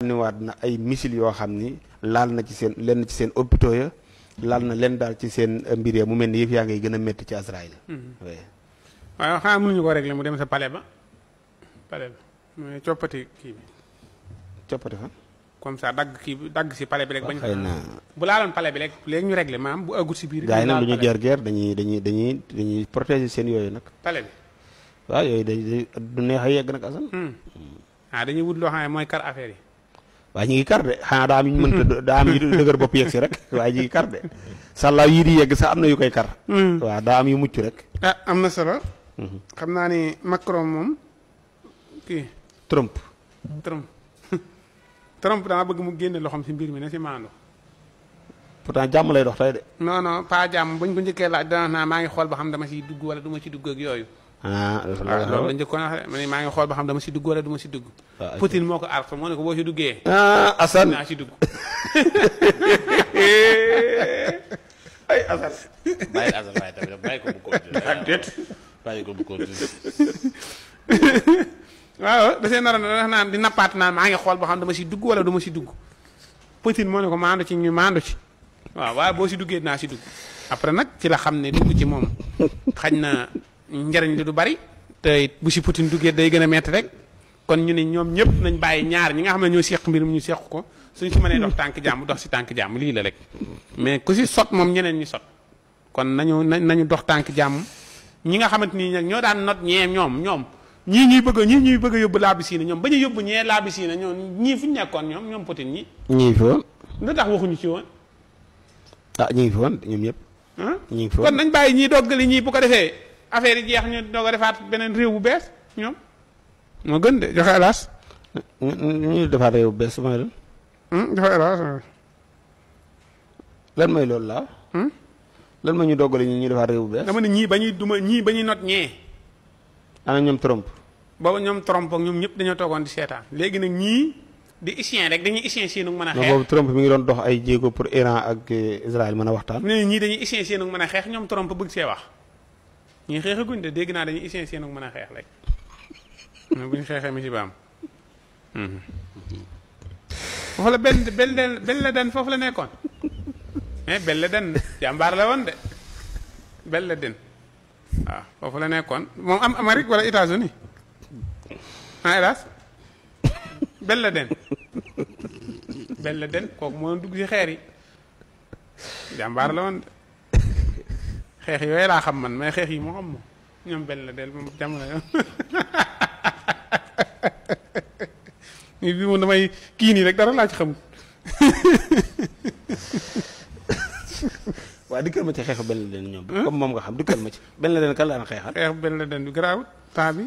niwaat na ay missile yoo xam ni laal na ci seen lenn ci seen hôpitaux ya laal na leen daal ci seen mbir ya mu mel ni yëf yaa ngay gën a métti ci Israël. waaw xanaa mënuñu ko régler mu dem sa palais ba mais coppati kii bi. coppati fan. comme ça dagg kii bi dagg si palais bi rek. bañ xëy na bu laaloon palais bi rek léegi ñu régler maam bu aggut si biir. gars yi nag lu ñu guerre dañuy protéger seen yooyu nag. palais bi. waaw yooyu day du neex a yegg nag Assane. dañuy wut loo xam ne mooy kar affaire yi. waaye ñu ngi kar de xanaa daa am ñu mënta daa am yu dëgër bopp yegg si rek waaye ñu ngi kar de sàllaaw yii di yegg sax am na yu koy kar. waaw daa am yu mucc rek. am na solo. xam naa ni Macron moom kii. Trump dama bëgg mu génne loxoom si mbir mi ne si maandu. pourtant jàmm lay dox tey de. non pas jàmm buñ ko njëkkee laaj dana naa maa ngi xool ba xam dama siy dugg wala du ma ci dugg ak yooyu. loolu la njëkkoon wax de ma ne maa ngi xool ba xam dama si dugg wala du ma si dugg. Poutine moo ko artu moo ne ko boo si duggee. Assane naa si dugg. ay Assane. bàyyi Assane waaye tamit bàyyi ko bu continué. ak déet. bàyyi ko bu continué. waaw da see naroon da naan di nappaat naan maa ngi xool ba xam dama si dugg wala du ma si dugg. Poutine moo ne ko maandu ci ñu maandu ci. waaw waaye boo si duggee naa si dugg. après nag ci la xam ne dugg ci moom xañ na njariñ li du bari. te bu si Poutine duggee day gën a metti rek. kon ñu ne ñoom ñëpp nañ bàyyi ñaar ñi nga xam ne ñoo seq mbir mi ñu seq ko suñ si mënee dox tànk jàmm dox si tànk jàmm lii la rek mais ku si sot moom ñeneen ñi sot kon nañu dox tànk jàmm ñi nga xamante ni nag ñoo daan not ñee ñoom ñii ñuy bëgg a yóbbu laabi siina ñoom bañ a yóbbu ñee laabi siina ñoom ñii fu ñu nekkoon ñoom Poutine ñi ñii fi woon lu tax waxuñu ci woon ñi ngi fi woon ñoom ñëpp ñi ngi fi woon kon nañ bàyyi ñii doggali ñii bu ko defee affaire yi jeex ñu doog a defaat beneen réew bu bees ñoom moo gën de joxe hélas. ñu defaat réew bu bees mooy lan. joxe hélas. lan mooy loolu laa. lan mooy ñu doggale ñu defaat réew bu bees. dama ne ñii ba ñuy not ñee. ana ñoom Trump. booba ñoom Trump ak ñoom ñëpp dañoo toogoon di seetaan léegi nag ñii di isien rek dañuy isien seen mën a xeex. boobu Trump mi ngi doon dox ay jéego pour Iran ak Israël mën a waxtaan. nee ñii dañuy isien seen mën a xeex ñoom Trump bëgg see wax ñii xeexaguñ de dégg naa dañuy isien seen mën a xeex rek. bu ñu xeexee mi si baam foofu la Belleden foofu la nekkoon mais Belleden jàmbaar la woon de Belleden waaw foofu la nekkoon moom am Amérique wala États-Unis hélas Belleden kooku moo dugg si xeer yi jàmbaar la woon de xeex yooyu laa xam man mais xeex yi moo xam moom ñoom Belleden moom jamono yoon bi moom damay kii nii rek dara laa ci xamul. waaw dikkal ma ci xeexu benn leen ñoom. comme moom nga xam dikkal ma ci benn leen kan la daan xeexal. xeex benn leen bi garaawut temps bi.